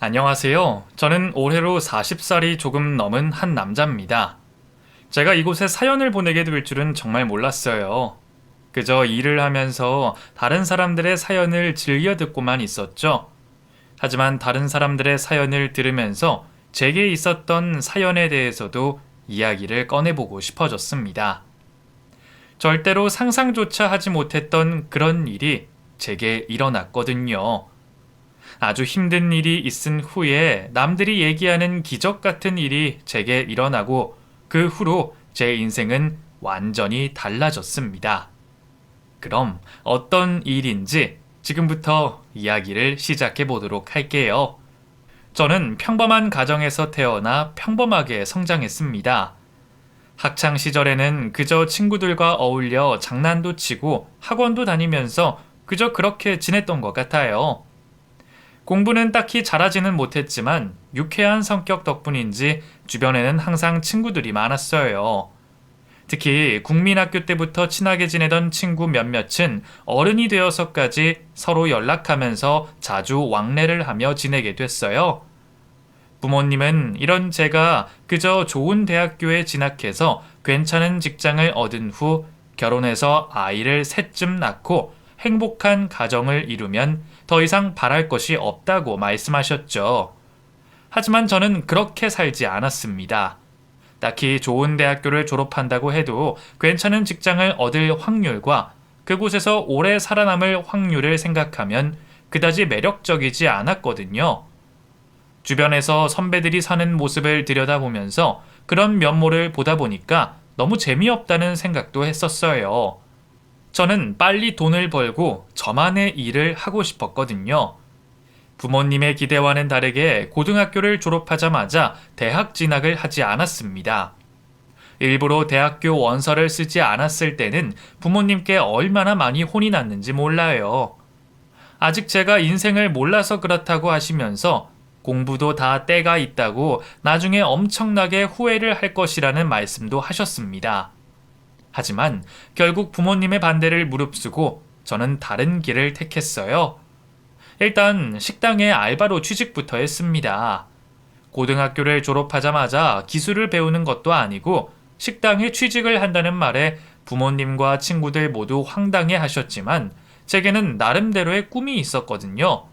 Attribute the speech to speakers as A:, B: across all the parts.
A: 안녕하세요. 저는 올해로 40살이 조금 넘은 한 남자입니다. 제가 이곳에 사연을 보내게 될 줄은 정말 몰랐어요. 그저 일을 하면서 다른 사람들의 사연을 즐겨 듣고만 있었죠. 하지만 다른 사람들의 사연을 들으면서 제게 있었던 사연에 대해서도 이야기를 꺼내보고 싶어졌습니다. 절대로 상상조차 하지 못했던 그런 일이 제게 일어났거든요. 아주 힘든 일이 있은 후에 남들이 얘기하는 기적 같은 일이 제게 일어나고 그 후로 제 인생은 완전히 달라졌습니다. 그럼 어떤 일인지 지금부터 이야기를 시작해 보도록 할게요. 저는 평범한 가정에서 태어나 평범하게 성장했습니다. 학창 시절에는 그저 친구들과 어울려 장난도 치고 학원도 다니면서 그저 그렇게 지냈던 것 같아요. 공부는 딱히 잘하지는 못했지만 유쾌한 성격 덕분인지 주변에는 항상 친구들이 많았어요. 특히 국민학교 때부터 친하게 지내던 친구 몇몇은 어른이 되어서까지 서로 연락하면서 자주 왕래를 하며 지내게 됐어요. 부모님은 이런 제가 그저 좋은 대학교에 진학해서 괜찮은 직장을 얻은 후 결혼해서 아이를 셋쯤 낳고 행복한 가정을 이루면 더 이상 바랄 것이 없다고 말씀하셨죠. 하지만 저는 그렇게 살지 않았습니다. 딱히 좋은 대학교를 졸업한다고 해도 괜찮은 직장을 얻을 확률과 그곳에서 오래 살아남을 확률을 생각하면 그다지 매력적이지 않았거든요. 주변에서 선배들이 사는 모습을 들여다보면서 그런 면모를 보다 보니까 너무 재미없다는 생각도 했었어요. 저는 빨리 돈을 벌고 저만의 일을 하고 싶었거든요. 부모님의 기대와는 다르게 고등학교를 졸업하자마자 대학 진학을 하지 않았습니다. 일부러 대학교 원서를 쓰지 않았을 때는 부모님께 얼마나 많이 혼이 났는지 몰라요. 아직 제가 인생을 몰라서 그렇다고 하시면서 공부도 다 때가 있다고 나중에 엄청나게 후회를 할 것이라는 말씀도 하셨습니다. 하지만 결국 부모님의 반대를 무릅쓰고 저는 다른 길을 택했어요. 일단 식당에 알바로 취직부터 했습니다. 고등학교를 졸업하자마자 기술을 배우는 것도 아니고 식당에 취직을 한다는 말에 부모님과 친구들 모두 황당해 하셨지만 제게는 나름대로의 꿈이 있었거든요.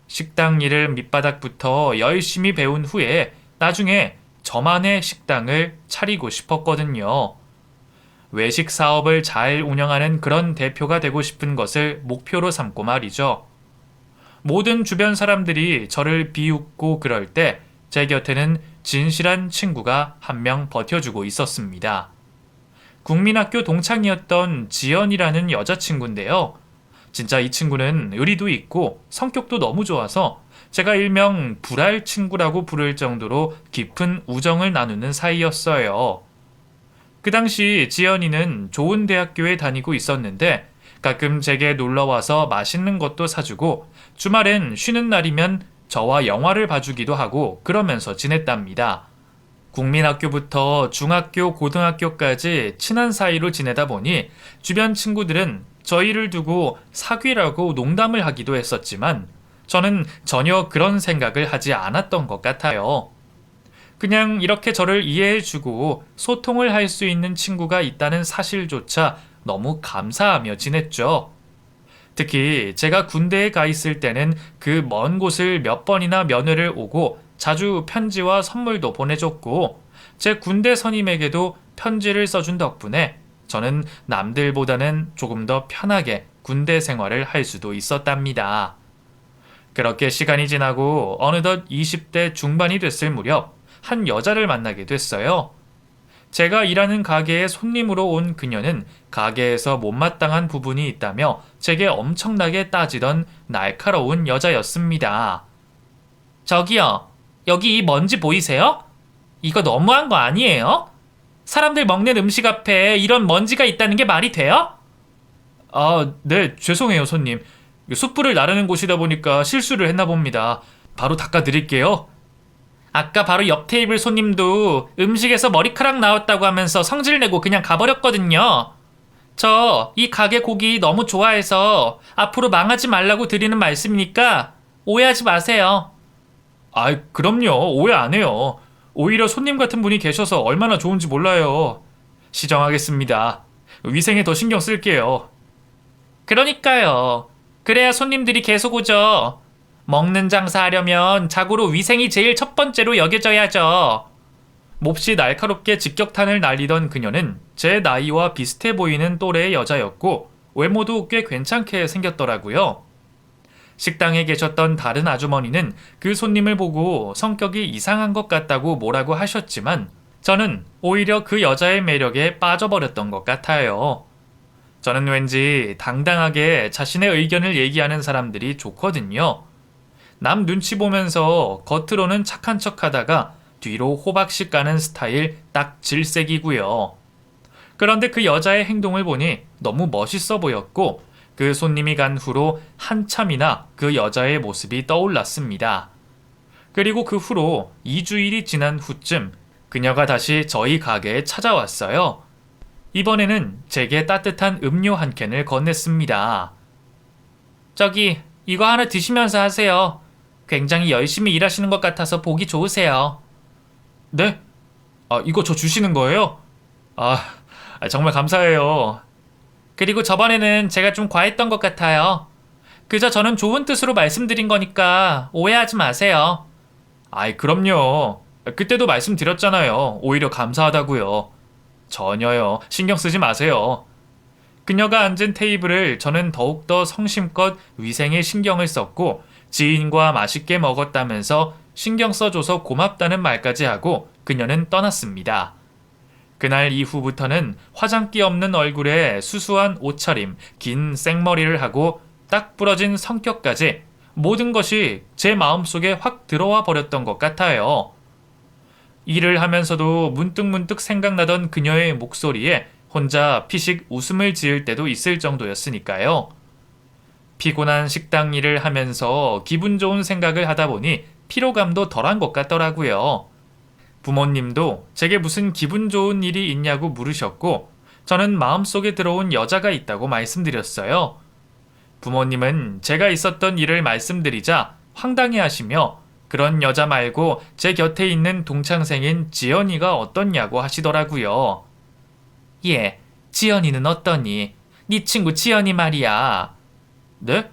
A: 식당 일을 밑바닥부터 열심히 배운 후에 나중에 저만의 식당을 차리고 싶었거든요. 외식 사업을 잘 운영하는 그런 대표가 되고 싶은 것을 목표로 삼고 말이죠. 모든 주변 사람들이 저를 비웃고 그럴 때 제 곁에는 진실한 친구가 한 명 버텨주고 있었습니다. 국민학교 동창이었던 지연이라는 여자친구인데요. 진짜 이 친구는 의리도 있고 성격도 너무 좋아서 제가 일명 불알 친구라고 부를 정도로 깊은 우정을 나누는 사이였어요. 그 당시 지연이는 좋은 대학교에 다니고 있었는데 가끔 제게 놀러와서 맛있는 것도 사주고 주말엔 쉬는 날이면 저와 영화를 봐주기도 하고 그러면서 지냈답니다. 국민학교부터 중학교, 고등학교까지 친한 사이로 지내다 보니 주변 친구들은 저희를 두고 사귀라고 농담을 하기도 했었지만 저는 전혀 그런 생각을 하지 않았던 것 같아요. 그냥 이렇게 저를 이해해주고 소통을 할 수 있는 친구가 있다는 사실조차 너무 감사하며 지냈죠. 특히 제가 군대에 가 있을 때는 그 먼 곳을 몇 번이나 면회를 오고 자주 편지와 선물도 보내줬고 제 군대 선임에게도 편지를 써준 덕분에 저는 남들보다는 조금 더 편하게 군대 생활을 할 수도 있었답니다. 그렇게 시간이 지나고 어느덧 20대 중반이 됐을 무렵 한 여자를 만나게 됐어요. 제가 일하는 가게에 손님으로 온 그녀는 가게에서 못마땅한 부분이 있다며 제게 엄청나게 따지던 날카로운 여자였습니다. 저기요, 여기 이 먼지 보이세요? 이거 너무한 거 아니에요? 사람들 먹는 음식 앞에 이런 먼지가 있다는 게 말이 돼요? 아, 네, 죄송해요, 손님. 숯불을 나르는 곳이다 보니까 실수를 했나 봅니다. 바로 닦아드릴게요. 아까 바로 옆 테이블 손님도 음식에서 머리카락 나왔다고 하면서 성질내고 그냥 가버렸거든요. 저 이 가게 고기 너무 좋아해서 앞으로 망하지 말라고 드리는 말씀이니까 오해하지 마세요. 그럼요. 오해 안 해요. 오히려 손님 같은 분이 계셔서 얼마나 좋은지 몰라요. 시정하겠습니다. 위생에 더 신경 쓸게요. 그러니까요. 그래야 손님들이 계속 오죠. 먹는 장사 하려면 자고로 위생이 제일 첫 번째로 여겨져야죠. 몹시 날카롭게 직격탄을 날리던 그녀는 제 나이와 비슷해 보이는 또래의 여자였고 외모도 꽤 괜찮게 생겼더라고요. 식당에 계셨던 다른 아주머니는 그 손님을 보고 성격이 이상한 것 같다고 뭐라고 하셨지만 저는 오히려 그 여자의 매력에 빠져버렸던 것 같아요. 저는 왠지 당당하게 자신의 의견을 얘기하는 사람들이 좋거든요. 남 눈치 보면서 겉으로는 착한 척 하다가 뒤로 호박씩 가는 스타일 딱 질색이고요. 그런데 그 여자의 행동을 보니 너무 멋있어 보였고 그 손님이 간 후로 한참이나 그 여자의 모습이 떠올랐습니다. 그리고 그 후로 2주일이 지난 후쯤 그녀가 다시 저희 가게에 찾아왔어요. 이번에는 제게 따뜻한 음료 한 캔을 건넸습니다. 저기, 이거 하나 드시면서 하세요. 굉장히 열심히 일하시는 것 같아서 보기 좋으세요. 네? 이거 저 주시는 거예요? 정말 감사해요. 그리고 저번에는 제가 좀 과했던 것 같아요. 그저 저는 좋은 뜻으로 말씀드린 거니까 오해하지 마세요. 그럼요. 그때도 말씀드렸잖아요. 오히려 감사하다고요. 전혀요. 신경 쓰지 마세요. 그녀가 앉은 테이블을 저는 더욱더 성심껏 위생에 신경을 썼고 지인과 맛있게 먹었다면서 신경 써줘서 고맙다는 말까지 하고 그녀는 떠났습니다. 그날 이후부터는 화장기 없는 얼굴에 수수한 옷차림, 긴 생머리를 하고 딱 부러진 성격까지 모든 것이 제 마음속에 확 들어와 버렸던 것 같아요. 일을 하면서도 문득문득 생각나던 그녀의 목소리에 혼자 피식 웃음을 지을 때도 있을 정도였으니까요. 피곤한 식당 일을 하면서 기분 좋은 생각을 하다 보니 피로감도 덜한 것 같더라고요. 부모님도 제게 무슨 기분 좋은 일이 있냐고 물으셨고 저는 마음속에 들어온 여자가 있다고 말씀드렸어요. 부모님은 제가 있었던 일을 말씀드리자 황당해하시며 그런 여자 말고 제 곁에 있는 동창생인 지연이가 어떻냐고 하시더라고요. 예, 지연이는 어떠니? 네 친구 지연이 말이야. 네?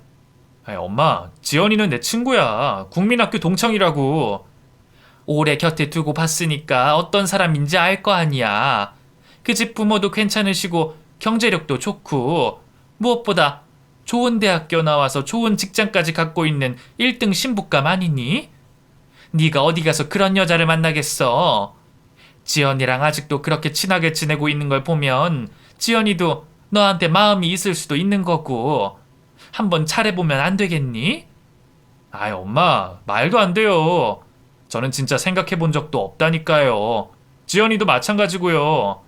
A: 엄마, 지연이는 내 친구야. 국민학교 동창이라고. 오래 곁에 두고 봤으니까 어떤 사람인지 알 거 아니야. 그 집 부모도 괜찮으시고 경제력도 좋고 무엇보다 좋은 대학교 나와서 좋은 직장까지 갖고 있는 1등 신부감 아니니? 네가 어디 가서 그런 여자를 만나겠어. 지연이랑 아직도 그렇게 친하게 지내고 있는 걸 보면 지연이도 너한테 마음이 있을 수도 있는 거고 한번 잘해보면 안 되겠니? 엄마, 말도 안 돼요. 저는 진짜 생각해본 적도 없다니까요. 지연이도 마찬가지고요.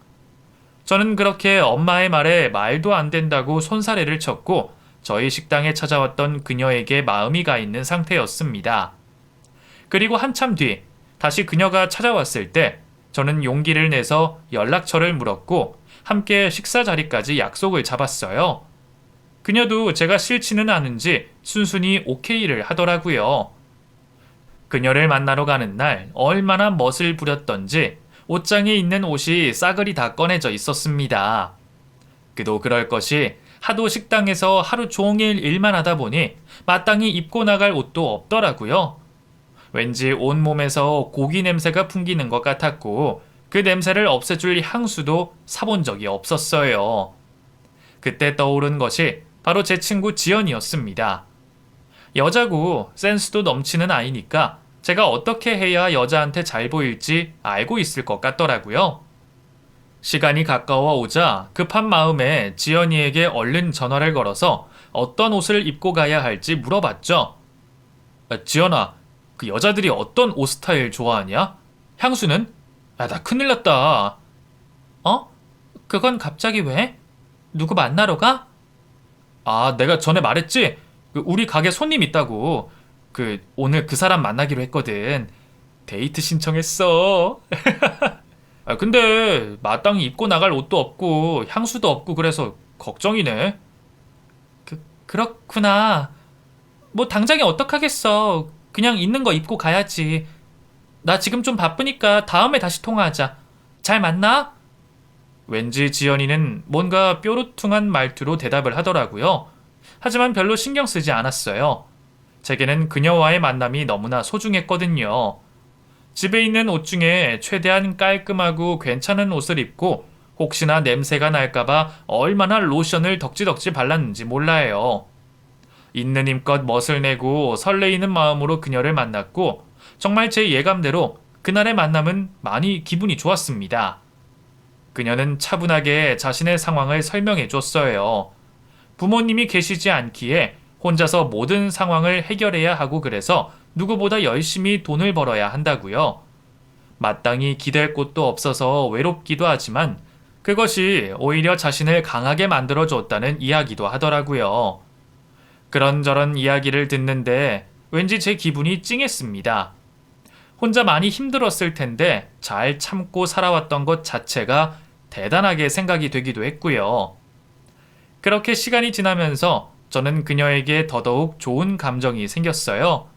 A: 저는 그렇게 엄마의 말에 말도 안 된다고 손사래를 쳤고 저희 식당에 찾아왔던 그녀에게 마음이 가 있는 상태였습니다. 그리고 한참 뒤 다시 그녀가 찾아왔을 때 저는 용기를 내서 연락처를 물었고 함께 식사 자리까지 약속을 잡았어요. 그녀도 제가 싫지는 않은지 순순히 오케이를 하더라고요. 그녀를 만나러 가는 날 얼마나 멋을 부렸던지 옷장에 있는 옷이 싸그리 다 꺼내져 있었습니다. 그도 그럴 것이 하도 식당에서 하루 종일 일만 하다 보니 마땅히 입고 나갈 옷도 없더라고요. 왠지 온몸에서 고기 냄새가 풍기는 것 같았고 그 냄새를 없애줄 향수도 사본 적이 없었어요. 그때 떠오른 것이 바로 제 친구 지연이었습니다. 여자고 센스도 넘치는 아이니까 제가 어떻게 해야 여자한테 잘 보일지 알고 있을 것 같더라고요. 시간이 가까워 오자 급한 마음에 지연이에게 얼른 전화를 걸어서 어떤 옷을 입고 가야 할지 물어봤죠. 지연아, 그 여자들이 어떤 옷 스타일 좋아하냐? 향수는? 나 큰일 났다. 어? 그건 갑자기 왜? 누구 만나러 가? 내가 전에 말했지? 우리 가게 손님 있다고. 오늘 그 사람 만나기로 했거든. 데이트 신청했어. 근데 마땅히 입고 나갈 옷도 없고 향수도 없고 그래서 걱정이네. 그렇구나. 뭐 당장에 어떡하겠어. 그냥 있는 거 입고 가야지. 나 지금 좀 바쁘니까 다음에 다시 통화하자. 잘 만나? 왠지 지연이는 뭔가 뾰루퉁한 말투로 대답을 하더라고요. 하지만 별로 신경 쓰지 않았어요. 제게는 그녀와의 만남이 너무나 소중했거든요. 집에 있는 옷 중에 최대한 깔끔하고 괜찮은 옷을 입고 혹시나 냄새가 날까봐 얼마나 로션을 덕지덕지 발랐는지 몰라요. 있는 힘껏 멋을 내고 설레이는 마음으로 그녀를 만났고 정말 제 예감대로 그날의 만남은 많이 기분이 좋았습니다. 그녀는 차분하게 자신의 상황을 설명해 줬어요. 부모님이 계시지 않기에 혼자서 모든 상황을 해결해야 하고 그래서 누구보다 열심히 돈을 벌어야 한다고요. 마땅히 기댈 곳도 없어서 외롭기도 하지만 그것이 오히려 자신을 강하게 만들어줬다는 이야기도 하더라고요. 그런저런 이야기를 듣는데 왠지 제 기분이 찡했습니다. 혼자 많이 힘들었을 텐데 잘 참고 살아왔던 것 자체가 대단하게 생각이 되기도 했고요. 그렇게 시간이 지나면서 저는 그녀에게 더더욱 좋은 감정이 생겼어요.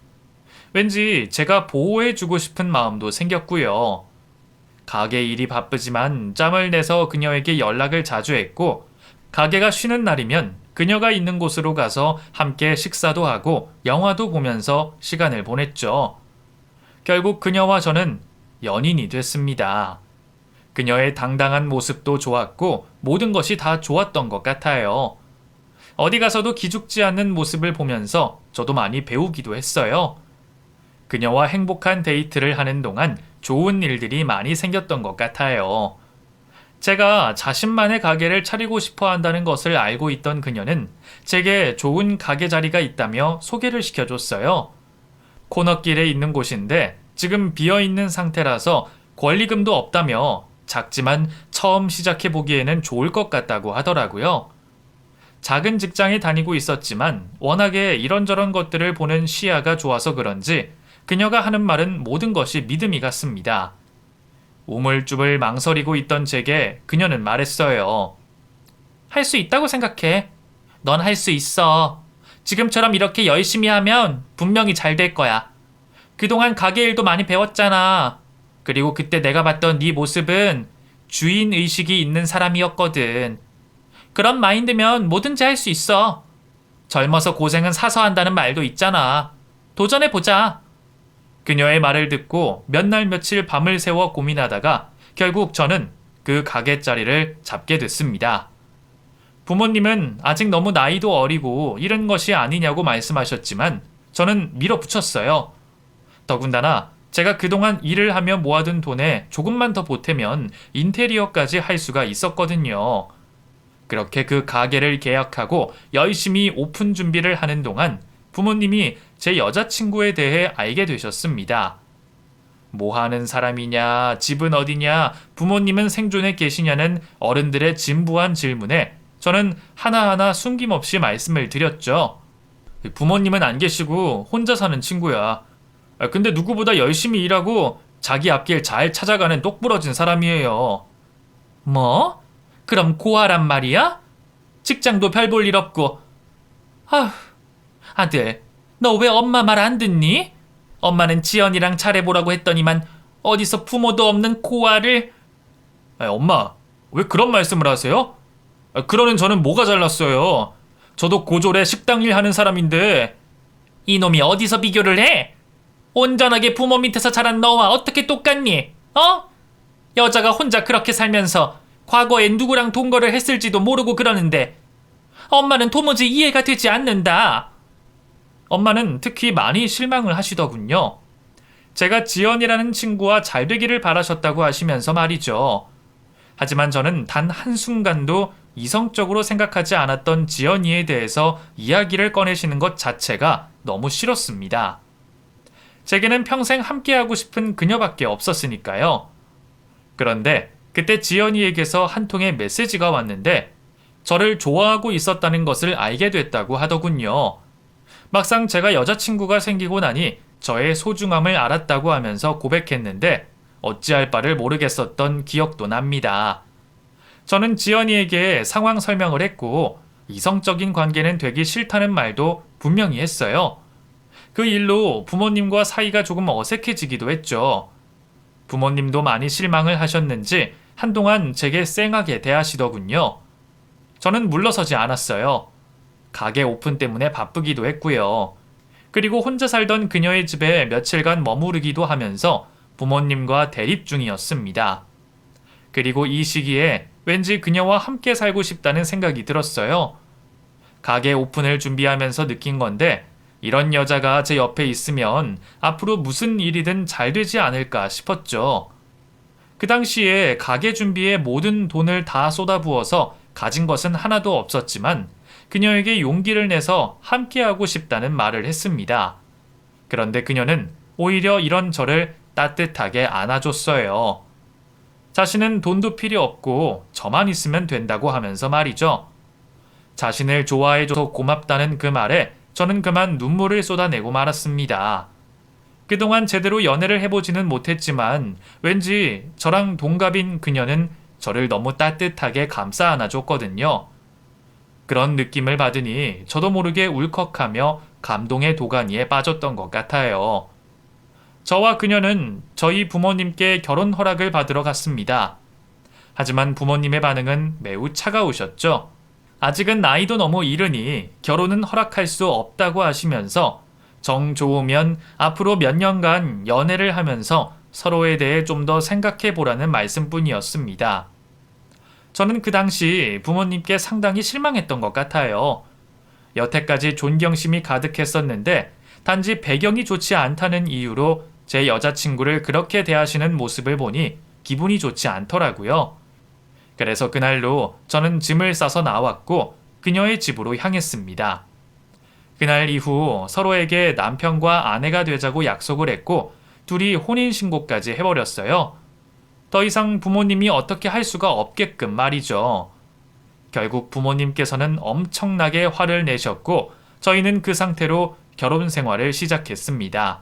A: 왠지 제가 보호해주고 싶은 마음도 생겼고요. 가게 일이 바쁘지만 짬을 내서 그녀에게 연락을 자주 했고 가게가 쉬는 날이면 그녀가 있는 곳으로 가서 함께 식사도 하고 영화도 보면서 시간을 보냈죠. 결국 그녀와 저는 연인이 됐습니다. 그녀의 당당한 모습도 좋았고 모든 것이 다 좋았던 것 같아요. 어디 가서도 기죽지 않는 모습을 보면서 저도 많이 배우기도 했어요. 그녀와 행복한 데이트를 하는 동안 좋은 일들이 많이 생겼던 것 같아요. 제가 자신만의 가게를 차리고 싶어 한다는 것을 알고 있던 그녀는 제게 좋은 가게 자리가 있다며 소개를 시켜줬어요. 코너길에 있는 곳인데 지금 비어있는 상태라서 권리금도 없다며 작지만 처음 시작해보기에는 좋을 것 같다고 하더라고요. 작은 직장에 다니고 있었지만 워낙에 이런저런 것들을 보는 시야가 좋아서 그런지 그녀가 하는 말은 모든 것이 믿음이 갔습니다. 우물쭈물 망설이고 있던 제게 그녀는 말했어요. 할 수 있다고 생각해. 넌 할 수 있어. 지금처럼 이렇게 열심히 하면 분명히 잘 될 거야. 그동안 가게 일도 많이 배웠잖아. 그리고 그때 내가 봤던 네 모습은 주인의식이 있는 사람이었거든. 그런 마인드면 뭐든지 할 수 있어. 젊어서 고생은 사서 한다는 말도 있잖아. 도전해보자. 그녀의 말을 듣고 몇 날 며칠 밤을 새워 고민하다가 결국 저는 그 가게 자리를 잡게 됐습니다. 부모님은 아직 너무 나이도 어리고 이런 것이 아니냐고 말씀하셨지만 저는 밀어붙였어요. 더군다나 제가 그동안 일을 하며 모아둔 돈에 조금만 더 보태면 인테리어까지 할 수가 있었거든요. 그렇게 그 가게를 계약하고 열심히 오픈 준비를 하는 동안 부모님이 제 여자친구에 대해 알게 되셨습니다. 뭐 하는 사람이냐, 집은 어디냐, 부모님은 생존에 계시냐는 어른들의 진부한 질문에 저는 하나하나 숨김없이 말씀을 드렸죠. 부모님은 안 계시고 혼자 사는 친구야. 근데 누구보다 열심히 일하고 자기 앞길 잘 찾아가는 똑부러진 사람이에요. 뭐? 그럼 고아란 말이야? 직장도 별 볼 일 없고. 아휴, 아들, 너 왜 엄마 말 안 듣니? 엄마는 지연이랑 잘해보라고 했더니만 어디서 부모도 없는 고아를. 엄마, 왜 그런 말씀을 하세요? 그러는 저는 뭐가 잘났어요? 저도 고졸에 식당 일 하는 사람인데. 이놈이 어디서 비교를 해? 온전하게 부모 밑에서 자란 너와 어떻게 똑같니? 어? 여자가 혼자 그렇게 살면서 과거에 누구랑 동거를 했을지도 모르고 그러는데 엄마는 도무지 이해가 되지 않는다. 엄마는 특히 많이 실망을 하시더군요. 제가 지연이라는 친구와 잘 되기를 바라셨다고 하시면서 말이죠. 하지만 저는 단 한순간도 이성적으로 생각하지 않았던 지연이에 대해서 이야기를 꺼내시는 것 자체가 너무 싫었습니다. 제게는 평생 함께하고 싶은 그녀밖에 없었으니까요. 그런데 그때 지연이에게서 한 통의 메시지가 왔는데 저를 좋아하고 있었다는 것을 알게 됐다고 하더군요. 막상 제가 여자친구가 생기고 나니 저의 소중함을 알았다고 하면서 고백했는데 어찌할 바를 모르겠었던 기억도 납니다. 저는 지연이에게 상황 설명을 했고 이성적인 관계는 되기 싫다는 말도 분명히 했어요. 그 일로 부모님과 사이가 조금 어색해지기도 했죠. 부모님도 많이 실망을 하셨는지 한동안 제게 쌩하게 대하시더군요. 저는 물러서지 않았어요. 가게 오픈 때문에 바쁘기도 했고요. 그리고 혼자 살던 그녀의 집에 며칠간 머무르기도 하면서 부모님과 대립 중이었습니다. 그리고 이 시기에 왠지 그녀와 함께 살고 싶다는 생각이 들었어요. 가게 오픈을 준비하면서 느낀 건데 이런 여자가 제 옆에 있으면 앞으로 무슨 일이든 잘 되지 않을까 싶었죠. 그 당시에 가게 준비에 모든 돈을 다 쏟아부어서 가진 것은 하나도 없었지만 그녀에게 용기를 내서 함께하고 싶다는 말을 했습니다. 그런데 그녀는 오히려 이런 저를 따뜻하게 안아줬어요. 자신은 돈도 필요 없고 저만 있으면 된다고 하면서 말이죠. 자신을 좋아해줘서 고맙다는 그 말에 저는 그만 눈물을 쏟아내고 말았습니다. 그동안 제대로 연애를 해보지는 못했지만 왠지 저랑 동갑인 그녀는 저를 너무 따뜻하게 감싸 안아줬거든요. 그런 느낌을 받으니 저도 모르게 울컥하며 감동의 도가니에 빠졌던 것 같아요. 저와 그녀는 저희 부모님께 결혼 허락을 받으러 갔습니다. 하지만 부모님의 반응은 매우 차가우셨죠. 아직은 나이도 너무 이르니 결혼은 허락할 수 없다고 하시면서 정 좋으면 앞으로 몇 년간 연애를 하면서 서로에 대해 좀 더 생각해 보라는 말씀뿐이었습니다. 저는 그 당시 부모님께 상당히 실망했던 것 같아요. 여태까지 존경심이 가득했었는데 단지 배경이 좋지 않다는 이유로 제 여자친구를 그렇게 대하시는 모습을 보니 기분이 좋지 않더라고요. 그래서 그날로 저는 짐을 싸서 나왔고 그녀의 집으로 향했습니다. 그날 이후 서로에게 남편과 아내가 되자고 약속을 했고 둘이 혼인신고까지 해버렸어요. 더 이상 부모님이 어떻게 할 수가 없게끔 말이죠. 결국 부모님께서는 엄청나게 화를 내셨고 저희는 그 상태로 결혼 생활을 시작했습니다.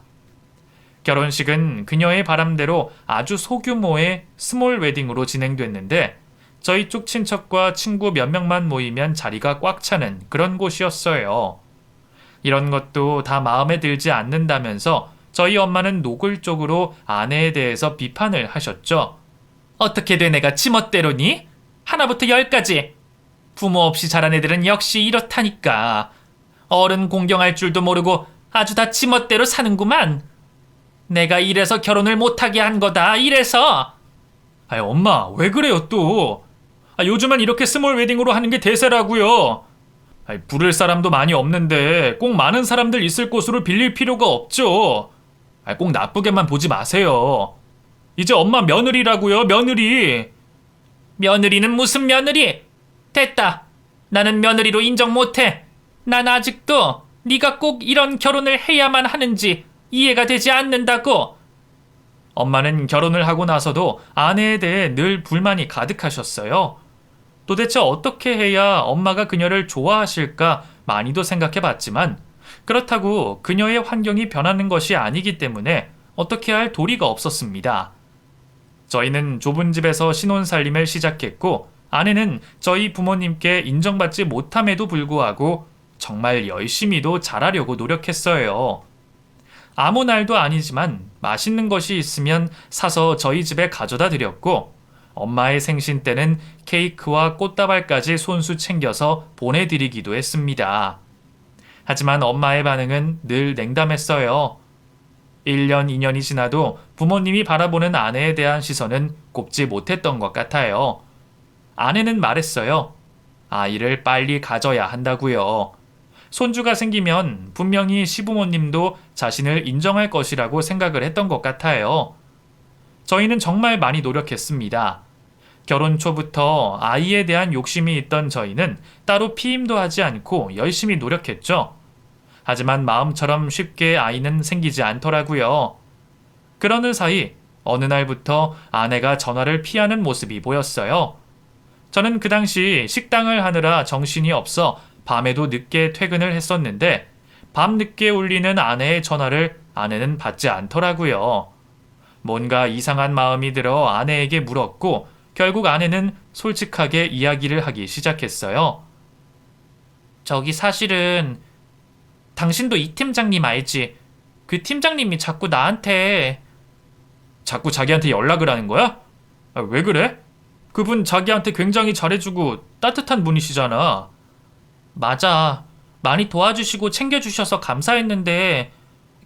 A: 결혼식은 그녀의 바람대로 아주 소규모의 스몰 웨딩으로 진행됐는데 저희 쪽 친척과 친구 몇 명만 모이면 자리가 꽉 차는 그런 곳이었어요. 이런 것도 다 마음에 들지 않는다면서 저희 엄마는 노골적으로 아내에 대해서 비판을 하셨죠. 어떻게 된 애가 지멋대로니? 하나부터 열까지. 부모 없이 자란 애들은 역시 이렇다니까. 어른 공경할 줄도 모르고 아주 다 지멋대로 사는구만. 내가 이래서 결혼을 못하게 한 거다. 이래서. 아이 엄마 왜 그래요 또. 요즘은 이렇게 스몰 웨딩으로 하는 게 대세라고요. 부를 사람도 많이 없는데 꼭 많은 사람들 있을 곳으로 빌릴 필요가 없죠. 꼭 나쁘게만 보지 마세요. 이제 엄마 며느리라고요, 며느리. 며느리는 무슨 며느리? 됐다. 나는 며느리로 인정 못해. 난 아직도 네가 꼭 이런 결혼을 해야만 하는지 이해가 되지 않는다고. 엄마는 결혼을 하고 나서도 아내에 대해 늘 불만이 가득하셨어요. 도대체 어떻게 해야 엄마가 그녀를 좋아하실까 많이도 생각해봤지만 그렇다고 그녀의 환경이 변하는 것이 아니기 때문에 어떻게 할 도리가 없었습니다. 저희는 좁은 집에서 신혼살림을 시작했고 아내는 저희 부모님께 인정받지 못함에도 불구하고 정말 열심히도 잘하려고 노력했어요. 아무 날도 아니지만 맛있는 것이 있으면 사서 저희 집에 가져다 드렸고 엄마의 생신 때는 케이크와 꽃다발까지 손수 챙겨서 보내드리기도 했습니다. 하지만 엄마의 반응은 늘 냉담했어요. 1년, 2년이 지나도 부모님이 바라보는 아내에 대한 시선은 곱지 못했던 것 같아요. 아내는 말했어요. 아이를 빨리 가져야 한다고요. 손주가 생기면 분명히 시부모님도 자신을 인정할 것이라고 생각을 했던 것 같아요. 저희는 정말 많이 노력했습니다. 결혼 초부터 아이에 대한 욕심이 있던 저희는 따로 피임도 하지 않고 열심히 노력했죠. 하지만 마음처럼 쉽게 아이는 생기지 않더라고요. 그러는 사이 어느 날부터 아내가 전화를 피하는 모습이 보였어요. 저는 그 당시 식당을 하느라 정신이 없어 밤에도 늦게 퇴근을 했었는데 밤늦게 울리는 아내의 전화를 아내는 받지 않더라고요. 뭔가 이상한 마음이 들어 아내에게 물었고 결국 아내는 솔직하게 이야기를 하기 시작했어요. 저기 사실은 당신도 이 팀장님 알지? 그 팀장님이 자꾸 자기한테 연락을 하는 거야? 왜 그래? 그분 자기한테 굉장히 잘해주고 따뜻한 분이시잖아. 맞아. 많이 도와주시고 챙겨주셔서 감사했는데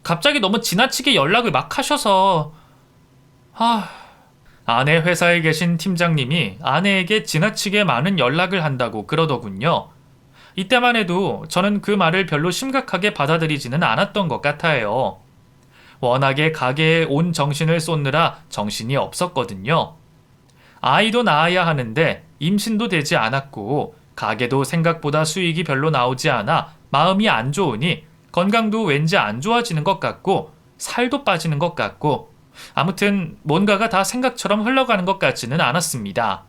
A: 갑자기 너무 지나치게 연락을 막 하셔서 아내 회사에 계신 팀장님이 아내에게 지나치게 많은 연락을 한다고 그러더군요. 이때만 해도 저는 그 말을 별로 심각하게 받아들이지는 않았던 것 같아요. 워낙에 가게에 온 정신을 쏟느라 정신이 없었거든요. 아이도 낳아야 하는데 임신도 되지 않았고 가게도 생각보다 수익이 별로 나오지 않아 마음이 안 좋으니 건강도 왠지 안 좋아지는 것 같고 살도 빠지는 것 같고 아무튼 뭔가가 다 생각처럼 흘러가는 것 같지는 않았습니다.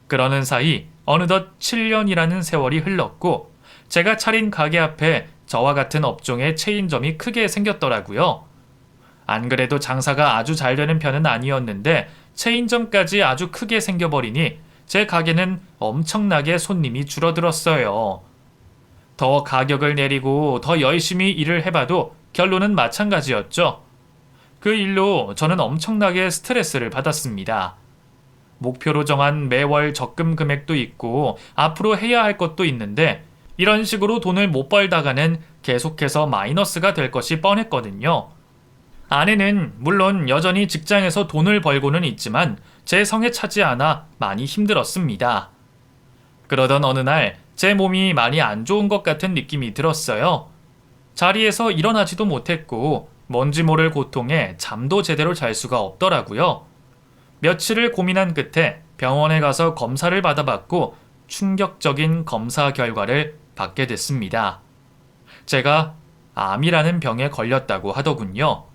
A: 그러는 사이 어느덧 7년이라는 세월이 흘렀고 제가 차린 가게 앞에 저와 같은 업종의 체인점이 크게 생겼더라고요. 안 그래도 장사가 아주 잘 되는 편은 아니었는데 체인점까지 아주 크게 생겨버리니 제 가게는 엄청나게 손님이 줄어들었어요. 더 가격을 내리고 더 열심히 일을 해봐도 결론은 마찬가지였죠. 그 일로 저는 엄청나게 스트레스를 받았습니다. 목표로 정한 매월 적금 금액도 있고 앞으로 해야 할 것도 있는데 이런 식으로 돈을 못 벌다가는 계속해서 마이너스가 될 것이 뻔했거든요. 아내는 물론 여전히 직장에서 돈을 벌고는 있지만 제 성에 차지 않아 많이 힘들었습니다. 그러던 어느 날 제 몸이 많이 안 좋은 것 같은 느낌이 들었어요. 자리에서 일어나지도 못했고 뭔지 모를 고통에 잠도 제대로 잘 수가 없더라고요. 며칠을 고민한 끝에 병원에 가서 검사를 받아봤고 충격적인 검사 결과를 받게 됐습니다. 제가 암이라는 병에 걸렸다고 하더군요.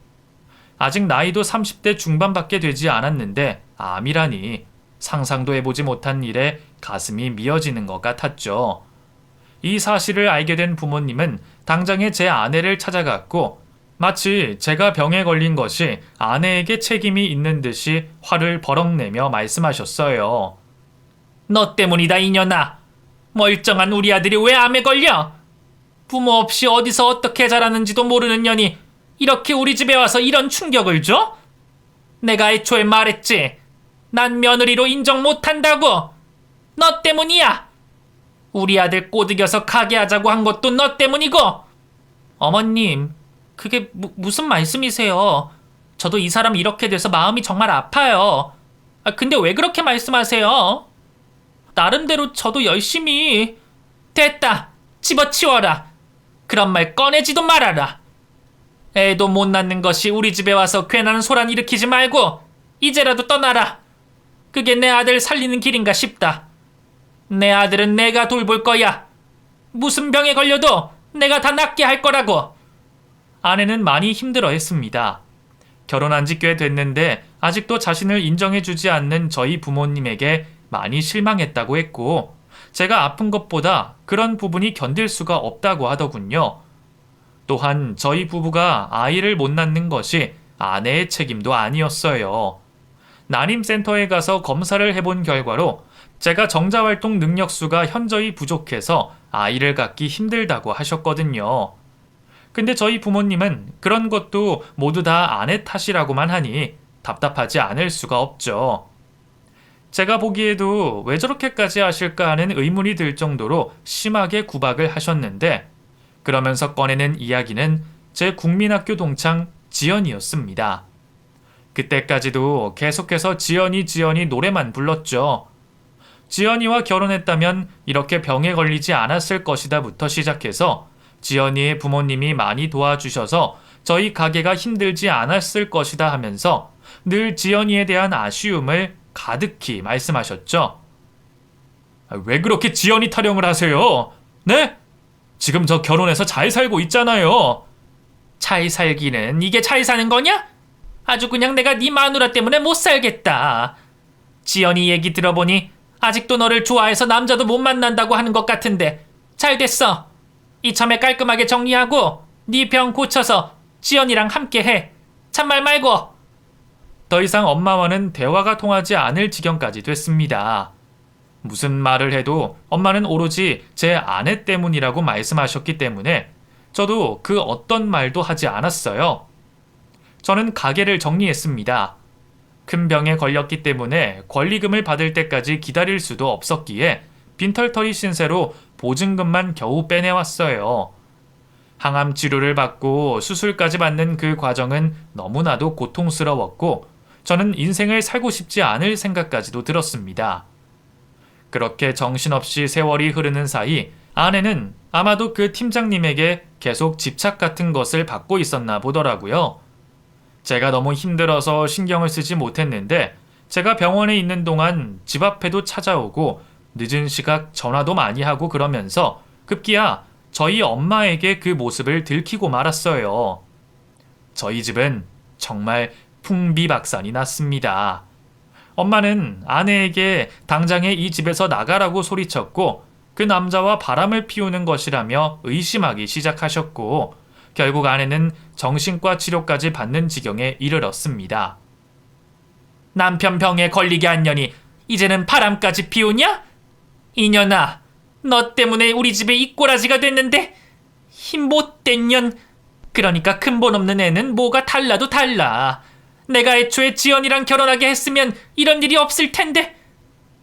A: 아직 나이도 30대 중반밖에 되지 않았는데 암이라니 상상도 해보지 못한 일에 가슴이 미어지는 것 같았죠. 이 사실을 알게 된 부모님은 당장에 제 아내를 찾아갔고 마치 제가 병에 걸린 것이 아내에게 책임이 있는 듯이 화를 버럭 내며 말씀하셨어요. 너 때문이다 이년아. 멀쩡한 우리 아들이 왜 암에 걸려? 부모 없이 어디서 어떻게 자라는지도 모르는 년이 이렇게 우리 집에 와서 이런 충격을 줘? 내가 애초에 말했지. 난 며느리로 인정 못한다고. 너 때문이야. 우리 아들 꼬드겨서 가게 하자고 한 것도 너 때문이고. 어머님, 그게 무슨 말씀이세요? 저도 이 사람 이렇게 돼서 마음이 정말 아파요. 근데 왜 그렇게 말씀하세요? 나름대로 저도 열심히. 됐다. 집어치워라. 그런 말 꺼내지도 말아라. 애도 못 낳는 것이 우리 집에 와서 괜한 소란 일으키지 말고 이제라도 떠나라. 그게 내 아들 살리는 길인가 싶다. 내 아들은 내가 돌볼 거야. 무슨 병에 걸려도 내가 다 낫게 할 거라고. 아내는 많이 힘들어했습니다. 결혼한 지 꽤 됐는데 아직도 자신을 인정해주지 않는 저희 부모님에게 많이 실망했다고 했고 제가 아픈 것보다 그런 부분이 견딜 수가 없다고 하더군요. 또한 저희 부부가 아이를 못 낳는 것이 아내의 책임도 아니었어요. 난임센터에 가서 검사를 해본 결과로 제가 정자활동 능력수가 현저히 부족해서 아이를 갖기 힘들다고 하셨거든요. 근데 저희 부모님은 그런 것도 모두 다 아내 탓이라고만 하니 답답하지 않을 수가 없죠. 제가 보기에도 왜 저렇게까지 하실까 하는 의문이 들 정도로 심하게 구박을 하셨는데 그러면서 꺼내는 이야기는 제 국민학교 동창 지연이었습니다. 그때까지도 계속해서 지연이 노래만 불렀죠. 지연이와 결혼했다면 이렇게 병에 걸리지 않았을 것이다부터 시작해서 지연이의 부모님이 많이 도와주셔서 저희 가게가 힘들지 않았을 것이다 하면서 늘 지연이에 대한 아쉬움을 가득히 말씀하셨죠. 왜 그렇게 지연이 타령을 하세요? 네? 지금 저 결혼해서 잘 살고 있잖아요. 잘 살기는 이게 잘 사는 거냐? 아주 그냥 내가 네 마누라 때문에 못 살겠다. 지연이 얘기 들어보니 아직도 너를 좋아해서 남자도 못 만난다고 하는 것 같은데 잘 됐어. 이참에 깔끔하게 정리하고 네 병 고쳐서 지연이랑 함께 해. 참말 말고. 더 이상 엄마와는 대화가 통하지 않을 지경까지 됐습니다. 무슨 말을 해도 엄마는 오로지 제 아내 때문이라고 말씀하셨기 때문에 저도 그 어떤 말도 하지 않았어요. 저는 가게를 정리했습니다. 큰 병에 걸렸기 때문에 권리금을 받을 때까지 기다릴 수도 없었기에 빈털터리 신세로 보증금만 겨우 빼내왔어요. 항암 치료를 받고 수술까지 받는 그 과정은 너무나도 고통스러웠고 저는 인생을 살고 싶지 않을 생각까지도 들었습니다. 그렇게 정신없이 세월이 흐르는 사이 아내는 아마도 그 팀장님에게 계속 집착 같은 것을 받고 있었나 보더라고요. 제가 너무 힘들어서 신경을 쓰지 못했는데 제가 병원에 있는 동안 집 앞에도 찾아오고 늦은 시각 전화도 많이 하고 그러면서 급기야 저희 엄마에게 그 모습을 들키고 말았어요. 저희 집은 정말 풍비박산이 났습니다. 엄마는 아내에게 당장에 이 집에서 나가라고 소리쳤고 그 남자와 바람을 피우는 것이라며 의심하기 시작하셨고 결국 아내는 정신과 치료까지 받는 지경에 이르렀습니다. 남편 병에 걸리게 한 년이 이제는 바람까지 피우냐? 이년아, 너 때문에 우리 집에 입꼬라지가 됐는데 힘 못된 년. 그러니까 근본 없는 애는 뭐가 달라도 달라. 내가 애초에 지연이랑 결혼하게 했으면 이런 일이 없을 텐데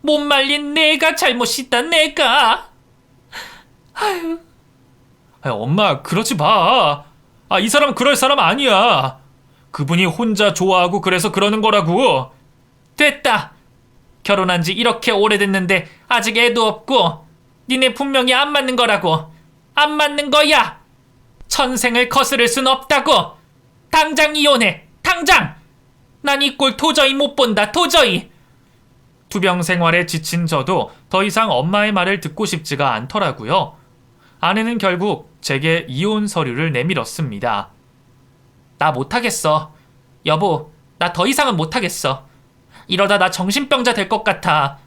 A: 못 말린 내가 잘못이다. 내가. 아유.
B: 엄마, 그러지 마. 이 사람 그럴 사람 아니야. 그분이 혼자 좋아하고 그래서 그러는 거라고.
A: 됐다. 결혼한 지 이렇게 오래됐는데 아직 애도 없고 니네 분명히 안 맞는 거라고. 안 맞는 거야. 천생을 거스를 순 없다고. 당장 이혼해. 당장. 난 이 꼴 도저히 못 본다. 도저히. 투병 생활에 지친 저도 더 이상 엄마의 말을 듣고 싶지가 않더라고요. 아내는 결국 제게 이혼 서류를 내밀었습니다. 나 못하겠어. 여보, 나 더 이상은 못하겠어. 이러다 나 정신병자 될 것 같아.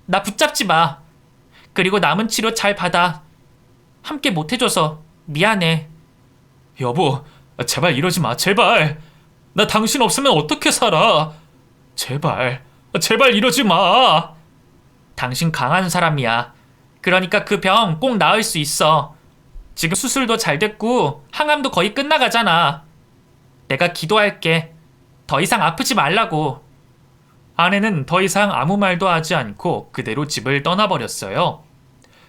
A: 나 붙잡지 마. 그리고 남은 치료 잘 받아. 함께 못해줘서 미안해.
B: 여보, 제발 이러지 마, 제발. 나 당신 없으면 어떻게 살아? 제발, 제발 이러지 마.
A: 당신 강한 사람이야. 그러니까 그 병 꼭 나을 수 있어. 지금 수술도 잘 됐고 항암도 거의 끝나가잖아. 내가 기도할게. 더 이상 아프지 말라고. 아내는 더 이상 아무 말도 하지 않고 그대로 집을 떠나버렸어요.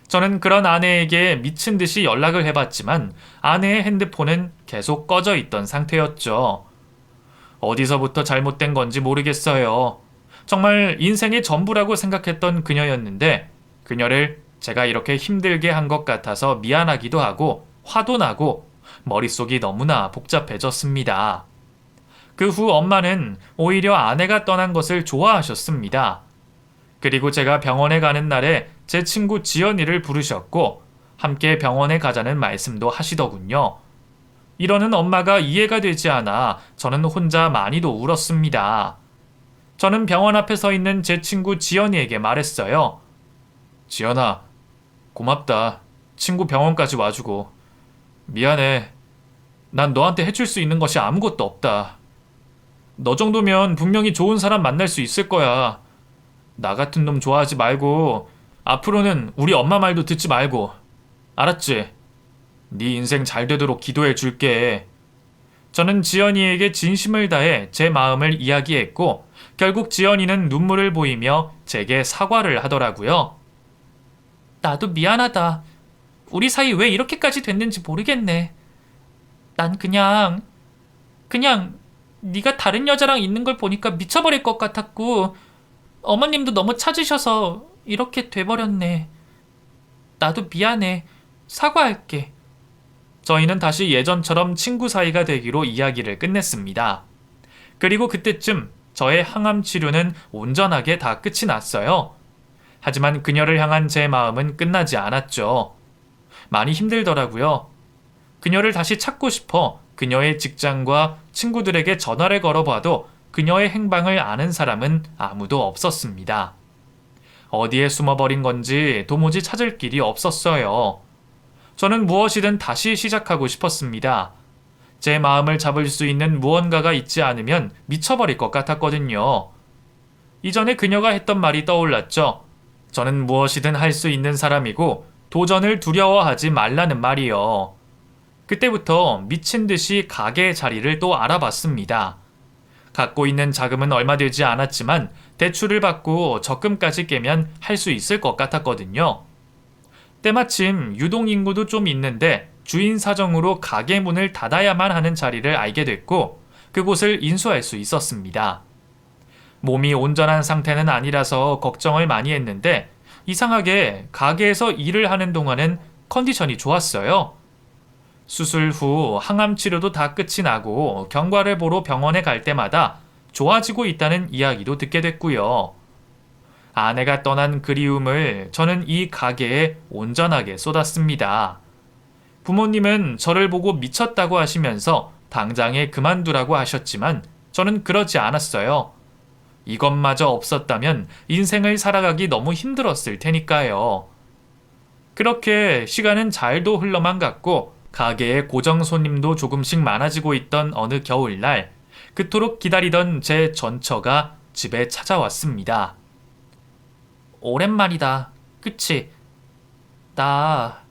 A: 저는 그런 아내에게 미친 듯이 연락을 해봤지만 아내의 핸드폰은 계속 꺼져 있던 상태였죠. 어디서부터 잘못된 건지 모르겠어요. 정말 인생의 전부라고 생각했던 그녀였는데 그녀를 제가 이렇게 힘들게 한 것 같아서 미안하기도 하고 화도 나고 머릿속이 너무나 복잡해졌습니다. 그 후 엄마는 오히려 아내가 떠난 것을 좋아하셨습니다. 그리고 제가 병원에 가는 날에 제 친구 지연이를 부르셨고 함께 병원에 가자는 말씀도 하시더군요. 이러는 엄마가 이해가 되지 않아 저는 혼자 많이도 울었습니다. 저는 병원 앞에 서 있는 제 친구 지연이에게 말했어요.
B: 지연아, 고맙다. 친구 병원까지 와주고. 미안해. 난 너한테 해줄 수 있는 것이 아무것도 없다. 너 정도면 분명히 좋은 사람 만날 수 있을 거야. 나 같은 놈 좋아하지 말고 앞으로는 우리 엄마 말도 듣지 말고. 알았지? 네 인생 잘 되도록 기도해 줄게.
A: 저는 지연이에게 진심을 다해 제 마음을 이야기했고 결국 지연이는 눈물을 보이며 제게 사과를 하더라고요. 나도 미안하다. 우리 사이 왜 이렇게까지 됐는지 모르겠네. 난 그냥 네가 다른 여자랑 있는 걸 보니까 미쳐버릴 것 같았고 어머님도 너무 찾으셔서 이렇게 돼버렸네. 나도 미안해. 사과할게. 저희는 다시 예전처럼 친구 사이가 되기로 이야기를 끝냈습니다. 그리고 그때쯤 저의 항암 치료는 온전하게 다 끝이 났어요. 하지만 그녀를 향한 제 마음은 끝나지 않았죠. 많이 힘들더라고요. 그녀를 다시 찾고 싶어 그녀의 직장과 친구들에게 전화를 걸어봐도 그녀의 행방을 아는 사람은 아무도 없었습니다. 어디에 숨어버린 건지 도무지 찾을 길이 없었어요. 저는 무엇이든 다시 시작하고 싶었습니다. 제 마음을 잡을 수 있는 무언가가 있지 않으면 미쳐버릴 것 같았거든요. 이전에 그녀가 했던 말이 떠올랐죠. 저는 무엇이든 할 수 있는 사람이고 도전을 두려워하지 말라는 말이요. 그때부터 미친 듯이 가게 자리를 또 알아봤습니다. 갖고 있는 자금은 얼마 되지 않았지만 대출을 받고 적금까지 깨면 할 수 있을 것 같았거든요. 때마침 유동인구도 좀 있는데 주인 사정으로 가게 문을 닫아야만 하는 자리를 알게 됐고 그곳을 인수할 수 있었습니다. 몸이 온전한 상태는 아니라서 걱정을 많이 했는데 이상하게 가게에서 일을 하는 동안은 컨디션이 좋았어요. 수술 후 항암 치료도 다 끝이 나고 경과를 보러 병원에 갈 때마다 좋아지고 있다는 이야기도 듣게 됐고요. 아내가 떠난 그리움을 저는 이 가게에 온전하게 쏟았습니다. 부모님은 저를 보고 미쳤다고 하시면서 당장에 그만두라고 하셨지만 저는 그러지 않았어요. 이것마저 없었다면 인생을 살아가기 너무 힘들었을 테니까요. 그렇게 시간은 잘도 흘러만 갔고 가게에 고정 손님도 조금씩 많아지고 있던 어느 겨울날 그토록 기다리던 제 전처가 집에 찾아왔습니다. 오랜만이다. 그치? 나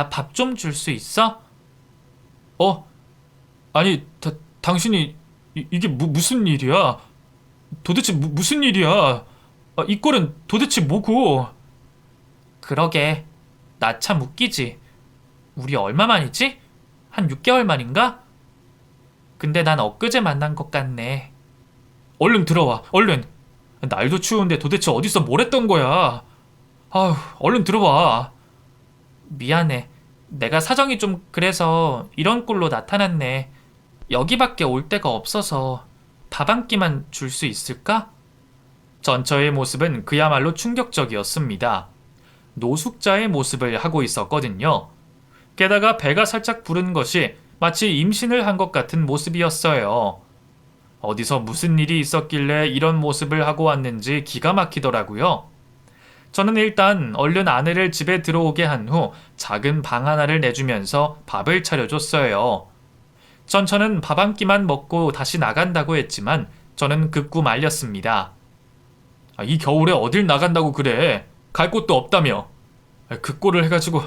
A: 밥 좀 줄 수 있어?
B: 아니, 당신이 이게 무슨 일이야? 도대체 무슨 일이야? 이 꼴은 도대체 뭐고?
A: 그러게. 나 참 웃기지. 우리 얼마 만이지? 한 6개월 만인가? 근데 난 엊그제 만난 것 같네.
B: 얼른 들어와, 얼른. 날도 추운데 도대체 어디서 뭘 했던 거야? 아휴, 얼른 들어와.
A: 미안해. 내가 사정이 좀 그래서 이런 꼴로 나타났네. 여기밖에 올 데가 없어서 밥 한 끼만 줄 수 있을까? 전처의 모습은 그야말로 충격적이었습니다. 노숙자의 모습을 하고 있었거든요. 게다가 배가 살짝 부른 것이 마치 임신을 한 것 같은 모습이었어요. 어디서 무슨 일이 있었길래 이런 모습을 하고 왔는지 기가 막히더라고요. 저는 일단 얼른 아내를 집에 들어오게 한 후 작은 방 하나를 내주면서 밥을 차려줬어요. 전처는 밥 한 끼만 먹고 다시 나간다고 했지만 저는 극구 말렸습니다.
B: 이 겨울에 어딜 나간다고 그래? 갈 곳도 없다며. 그 꼴을 해가지고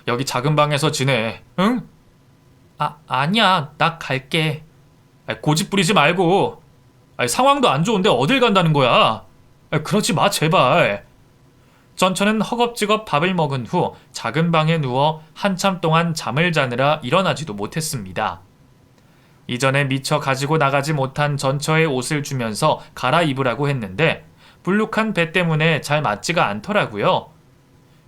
B: 여기 작은 방에서 지내, 응?
A: 아니야. 나 갈게.
B: 고집 부리지 말고. 상황도 안 좋은데 어딜 간다는 거야? 그러지 마, 제발.
A: 전처는 허겁지겁 밥을 먹은 후 작은 방에 누워 한참 동안 잠을 자느라 일어나지도 못했습니다. 이전에 미처 가지고 나가지 못한 전처의 옷을 주면서 갈아입으라고 했는데 불룩한 배 때문에 잘 맞지가 않더라고요.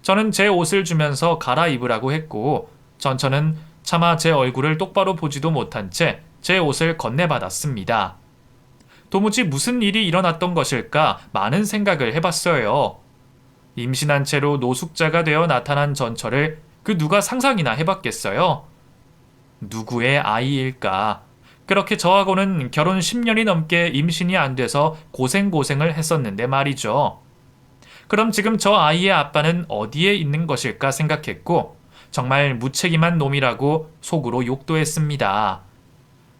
A: 저는 제 옷을 주면서 갈아입으라고 했고 전처는 차마 제 얼굴을 똑바로 보지도 못한 채 제 옷을 건네받았습니다. 도무지 무슨 일이 일어났던 것일까 많은 생각을 해봤어요. 임신한 채로 노숙자가 되어 나타난 전처를 그 누가 상상이나 해봤겠어요? 누구의 아이일까? 그렇게 저하고는 결혼 10년이 넘게 임신이 안 돼서 고생을 했었는데 말이죠. 그럼 지금 저 아이의 아빠는 어디에 있는 것일까 생각했고 정말 무책임한 놈이라고 속으로 욕도 했습니다.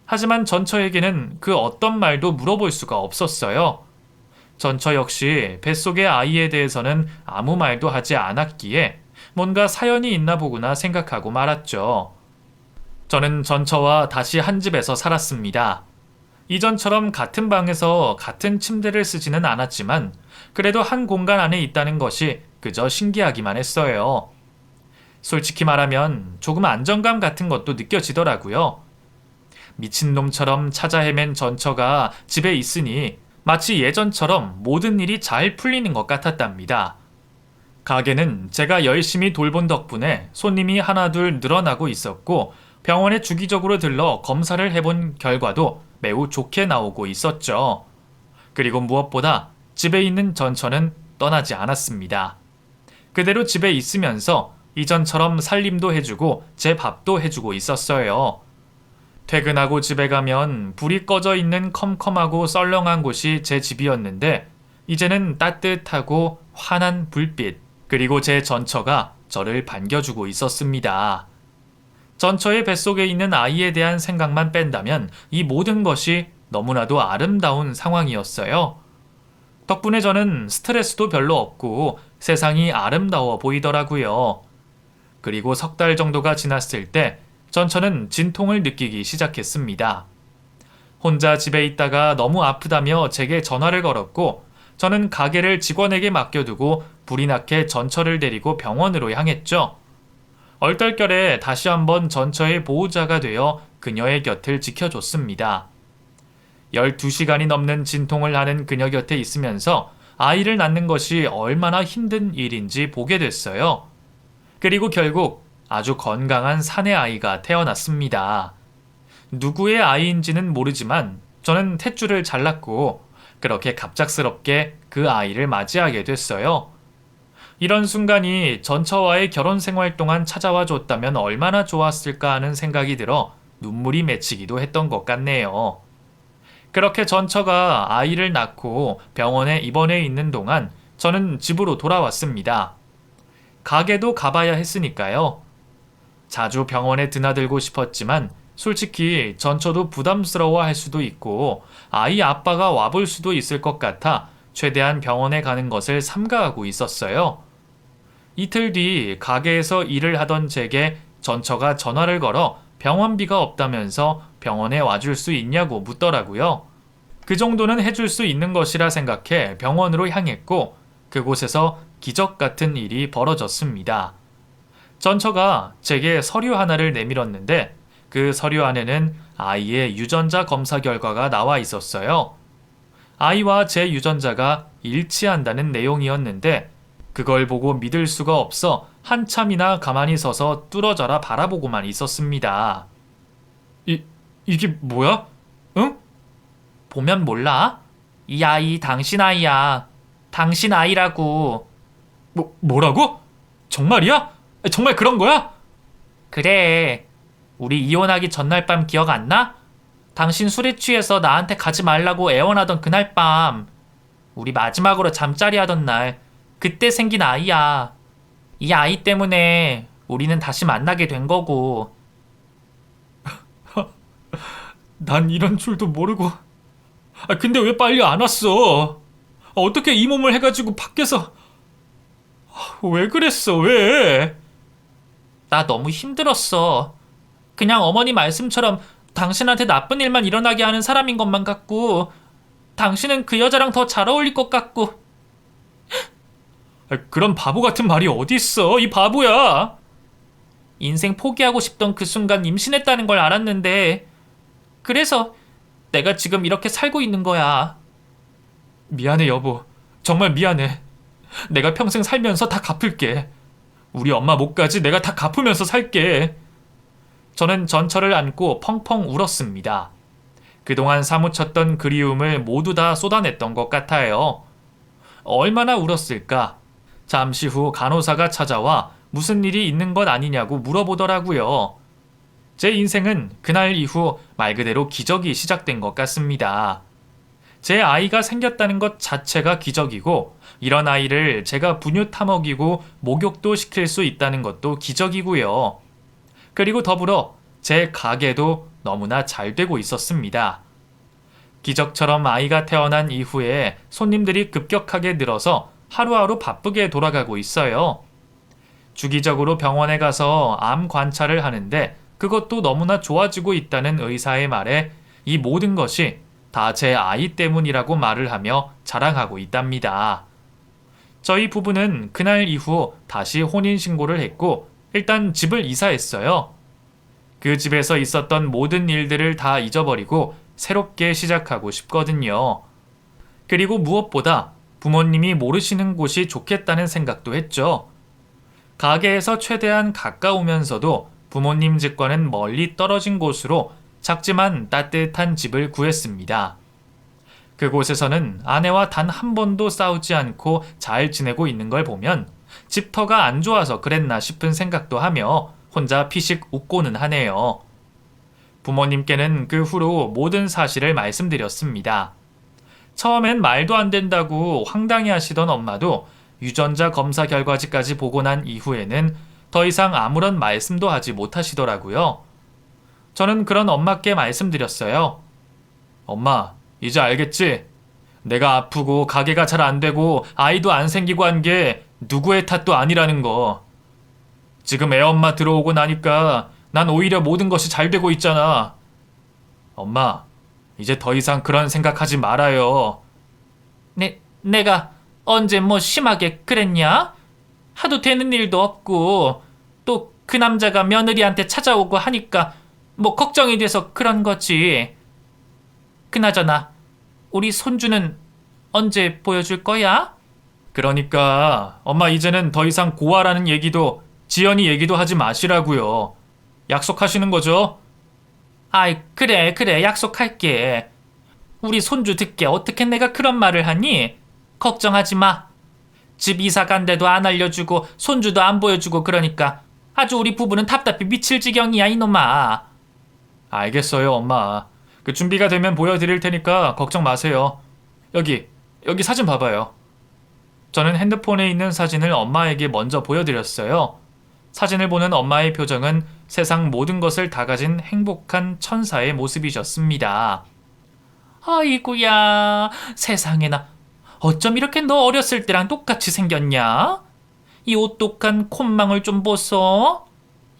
A: 하지만 전처에게는 그 어떤 말도 물어볼 수가 없었어요. 전처 역시 뱃속의 아이에 대해서는 아무 말도 하지 않았기에 뭔가 사연이 있나 보구나 생각하고 말았죠. 저는 전처와 다시 한 집에서 살았습니다. 이전처럼 같은 방에서 같은 침대를 쓰지는 않았지만 그래도 한 공간 안에 있다는 것이 그저 신기하기만 했어요. 솔직히 말하면 조금 안정감 같은 것도 느껴지더라고요. 미친놈처럼 찾아 헤맨 전처가 집에 있으니 마치 예전처럼 모든 일이 잘 풀리는 것 같았답니다. 가게는 제가 열심히 돌본 덕분에 손님이 하나둘 늘어나고 있었고 병원에 주기적으로 들러 검사를 해본 결과도 매우 좋게 나오고 있었죠. 그리고 무엇보다 집에 있는 전처는 떠나지 않았습니다. 그대로 집에 있으면서 이전처럼 살림도 해주고 제 밥도 해주고 있었어요. 퇴근하고 집에 가면 불이 꺼져 있는 컴컴하고 썰렁한 곳이 제 집이었는데 이제는 따뜻하고 환한 불빛 그리고 제 전처가 저를 반겨주고 있었습니다. 전처의 뱃속에 있는 아이에 대한 생각만 뺀다면 이 모든 것이 너무나도 아름다운 상황이었어요. 덕분에 저는 스트레스도 별로 없고 세상이 아름다워 보이더라고요. 그리고 석 달 정도가 지났을 때 전처는 진통을 느끼기 시작했습니다. 혼자 집에 있다가 너무 아프다며 제게 전화를 걸었고 저는 가게를 직원에게 맡겨두고 불이 나게 전처를 데리고 병원으로 향했죠. 얼떨결에 다시 한번 전처의 보호자가 되어 그녀의 곁을 지켜줬습니다. 12시간이 넘는 진통을 하는 그녀 곁에 있으면서 아이를 낳는 것이 얼마나 힘든 일인지 보게 됐어요. 그리고 결국 아주 건강한 사내 아이가 태어났습니다. 누구의 아이인지는 모르지만 저는 탯줄을 잘랐고 그렇게 갑작스럽게 그 아이를 맞이하게 됐어요. 이런 순간이 전처와의 결혼 생활 동안 찾아와 줬다면 얼마나 좋았을까 하는 생각이 들어 눈물이 맺히기도 했던 것 같네요. 그렇게 전처가 아이를 낳고 병원에 입원해 있는 동안 저는 집으로 돌아왔습니다. 가게도 가봐야 했으니까요. 자주 병원에 드나들고 싶었지만 솔직히 전처도 부담스러워 할 수도 있고 아이 아빠가 와볼 수도 있을 것 같아 최대한 병원에 가는 것을 삼가하고 있었어요. 이틀 뒤 가게에서 일을 하던 제게 전처가 전화를 걸어 병원비가 없다면서 병원에 와줄 수 있냐고 묻더라고요. 그 정도는 해줄 수 있는 것이라 생각해 병원으로 향했고 그곳에서 기적 같은 일이 벌어졌습니다. 전처가 제게 서류 하나를 내밀었는데 그 서류 안에는 아이의 유전자 검사 결과가 나와 있었어요. 아이와 제 유전자가 일치한다는 내용이었는데 그걸 보고 믿을 수가 없어 한참이나 가만히 서서 뚫어져라 바라보고만 있었습니다. 이게 뭐야? 응? 보면 몰라? 이 아이 당신 아이야. 당신 아이라고. 뭐라고? 정말이야? 정말 그런 거야? 그래. 우리 이혼하기 전날 밤 기억 안 나? 당신 술에 취해서 나한테 가지 말라고 애원하던 그날 밤. 우리 마지막으로 잠자리 하던 날. 그때 생긴 아이야. 이 아이 때문에 우리는 다시 만나게 된 거고. 난 이런 줄도 모르고. 근데 왜 빨리 안 왔어? 어떻게 이 몸을 해가지고 밖에서. 왜 그랬어, 왜? 나 너무 힘들었어. 그냥 어머니 말씀처럼 당신한테 나쁜 일만 일어나게 하는 사람인 것만 같고, 당신은 그 여자랑 더 잘 어울릴 것 같고. 그런 바보 같은 말이 어디 있어, 이 바보야. 인생 포기하고 싶던 그 순간 임신했다는 걸 알았는데, 그래서 내가 지금 이렇게 살고 있는 거야. 미안해, 여보. 정말 미안해. 내가 평생 살면서 다 갚을게. 우리 엄마 몫까지 내가 다 갚으면서 살게. 저는 전처를 안고 펑펑 울었습니다. 그동안 사무쳤던 그리움을 모두 다 쏟아냈던 것 같아요. 얼마나 울었을까? 잠시 후 간호사가 찾아와 무슨 일이 있는 것 아니냐고 물어보더라고요. 제 인생은 그날 이후 말 그대로 기적이 시작된 것 같습니다. 제 아이가 생겼다는 것 자체가 기적이고 이런 아이를 제가 분유 타먹이고 목욕도 시킬 수 있다는 것도 기적이고요. 그리고 더불어 제 가게도 너무나 잘 되고 있었습니다. 기적처럼 아이가 태어난 이후에 손님들이 급격하게 늘어서 하루하루 바쁘게 돌아가고 있어요. 주기적으로 병원에 가서 암 관찰을 하는데 그것도 너무나 좋아지고 있다는 의사의 말에 이 모든 것이 다 제 아이 때문이라고 말을 하며 자랑하고 있답니다. 저희 부부는 그날 이후 다시 혼인신고를 했고 일단 집을 이사했어요. 그 집에서 있었던 모든 일들을 다 잊어버리고 새롭게 시작하고 싶거든요. 그리고 무엇보다 부모님이 모르시는 곳이 좋겠다는 생각도 했죠. 가게에서 최대한 가까우면서도 부모님 집과는 멀리 떨어진 곳으로 작지만 따뜻한 집을 구했습니다. 그곳에서는 아내와 단 한 번도 싸우지 않고 잘 지내고 있는 걸 보면 집터가 안 좋아서 그랬나 싶은 생각도 하며 혼자 피식 웃고는 하네요. 부모님께는 그 후로 모든 사실을 말씀드렸습니다. 처음엔 말도 안 된다고 황당해 하시던 엄마도 유전자 검사 결과지까지 보고 난 이후에는 더 이상 아무런 말씀도 하지 못하시더라고요. 저는 그런 엄마께 말씀드렸어요. 엄마, 이제 알겠지? 내가 아프고 가게가 잘 안 되고 아이도 안 생기고 한 게 누구의 탓도 아니라는 거.
B: 지금 애엄마 들어오고 나니까 난 오히려 모든 것이 잘 되고 있잖아. 엄마, 이제 더 이상 그런 생각하지 말아요. 내가 언제 뭐 심하게 그랬냐? 하도 되는 일도 없고 또 그 남자가 며느리한테 찾아오고 하니까 뭐 걱정이 돼서 그런 거지. 그나저나 우리 손주는 언제 보여줄 거야? 그러니까 엄마 이제는 더 이상 고아라는 얘기도 지연이 얘기도 하지 마시라고요. 약속하시는 거죠? 아이 그래 약속할게. 우리 손주 듣게 어떻게 내가 그런 말을 하니? 걱정하지 마. 집 이사 간데도 안 알려주고 손주도 안 보여주고 그러니까 아주 우리 부부는 답답해 미칠 지경이야 이놈아. 알겠어요 엄마. 그 준비가 되면 보여드릴 테니까 걱정 마세요. 여기 사진 봐봐요. 저는 핸드폰에 있는 사진을 엄마에게 먼저 보여드렸어요. 사진을 보는 엄마의 표정은 세상 모든 것을 다 가진 행복한 천사의 모습이셨습니다. 아이고야, 세상에나. 어쩜 이렇게 너 어렸을 때랑 똑같이 생겼냐? 이 오똑한 콧망울 좀 보소.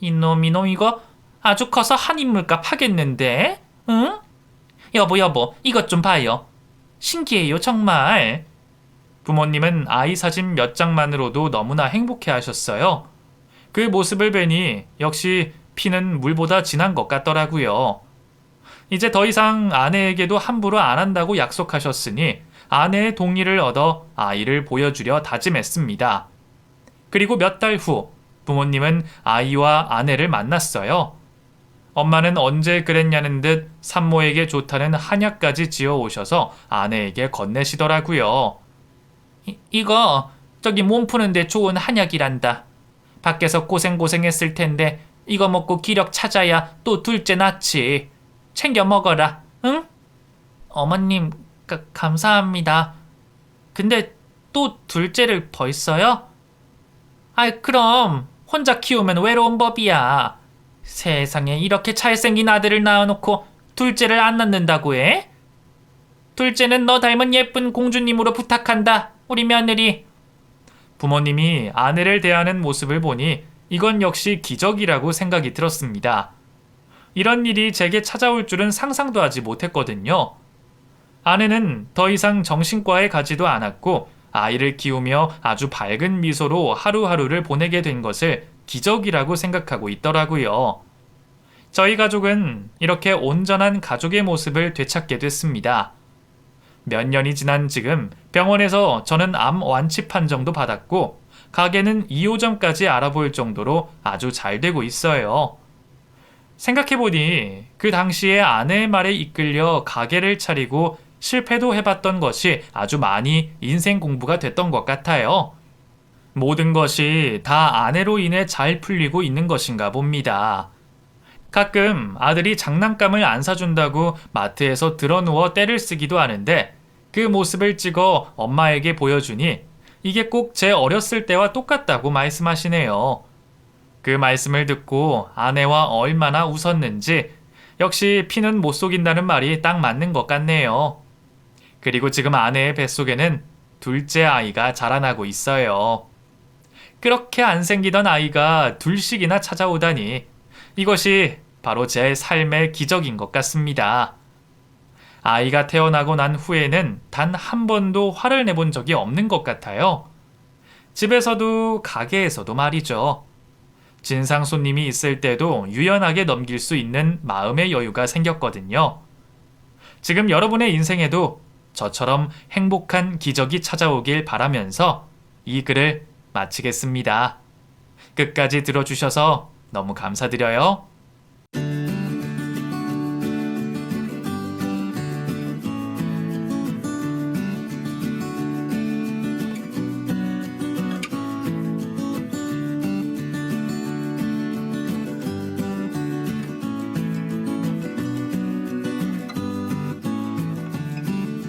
B: 이놈 이거 아주 커서 한 인물값 하겠는데? 응? 여보, 이것 좀 봐요. 신기해요, 정말. 부모님은 아이 사진 몇 장만으로도 너무나 행복해 하셨어요. 그 모습을 뵈니 역시 피는 물보다 진한 것 같더라고요. 이제 더 이상 아내에게도 함부로 안 한다고 약속하셨으니 아내의 동의를 얻어 아이를 보여주려 다짐했습니다. 그리고 몇 달 후 부모님은 아이와 아내를 만났어요. 엄마는 언제 그랬냐는 듯 산모에게 좋다는 한약까지 지어 오셔서 아내에게 건네시더라고요. 이거 저기 몸 푸는데 좋은 한약이란다. 밖에서 고생했을 텐데 이거 먹고 기력 찾아야 또 둘째 낳지. 챙겨 먹어라, 응? 어머님, 감사합니다. 근데 또 둘째를 벌써요? 아이, 그럼 혼자 키우면 외로운 법이야. 세상에 이렇게 잘생긴 아들을 낳아놓고 둘째를 안 낳는다고 해? 둘째는 너 닮은 예쁜 공주님으로 부탁한다, 우리 며느리. 부모님이 아내를 대하는 모습을 보니 이건 역시 기적이라고 생각이 들었습니다. 이런 일이 제게 찾아올 줄은 상상도 하지 못했거든요. 아내는 더 이상 정신과에 가지도 않았고 아이를 키우며 아주 밝은 미소로 하루하루를 보내게 된 것을 기적이라고 생각하고 있더라고요. 저희 가족은 이렇게 온전한 가족의 모습을 되찾게 됐습니다. 몇 년이 지난 지금 병원에서 저는 암 완치 판정도 받았고 가게는 2호점까지 알아볼 정도로 아주 잘 되고 있어요. 생각해보니 그 당시에 아내의 말에 이끌려 가게를 차리고 실패도 해봤던 것이 아주 많이 인생 공부가 됐던 것 같아요. 모든 것이 다 아내로 인해 잘 풀리고 있는 것인가 봅니다. 가끔 아들이 장난감을 안 사준다고 마트에서 드러누워 떼를 쓰기도 하는데 그 모습을 찍어 엄마에게 보여주니 이게 꼭 제 어렸을 때와 똑같다고 말씀하시네요. 그 말씀을 듣고 아내와 얼마나 웃었는지 역시 피는 못 속인다는 말이 딱 맞는 것 같네요. 그리고 지금 아내의 뱃속에는 둘째 아이가 자라나고 있어요. 그렇게 안 생기던 아이가 둘씩이나 찾아오다니 이것이 바로 제 삶의 기적인 것 같습니다. 아이가 태어나고 난 후에는 단 한 번도 화를 내본 적이 없는 것 같아요. 집에서도 가게에서도 말이죠. 진상 손님이 있을 때도 유연하게 넘길 수 있는 마음의 여유가 생겼거든요. 지금 여러분의 인생에도 저처럼 행복한 기적이 찾아오길 바라면서 이 글을 마치겠습니다. 끝까지 들어주셔서 너무 감사드려요.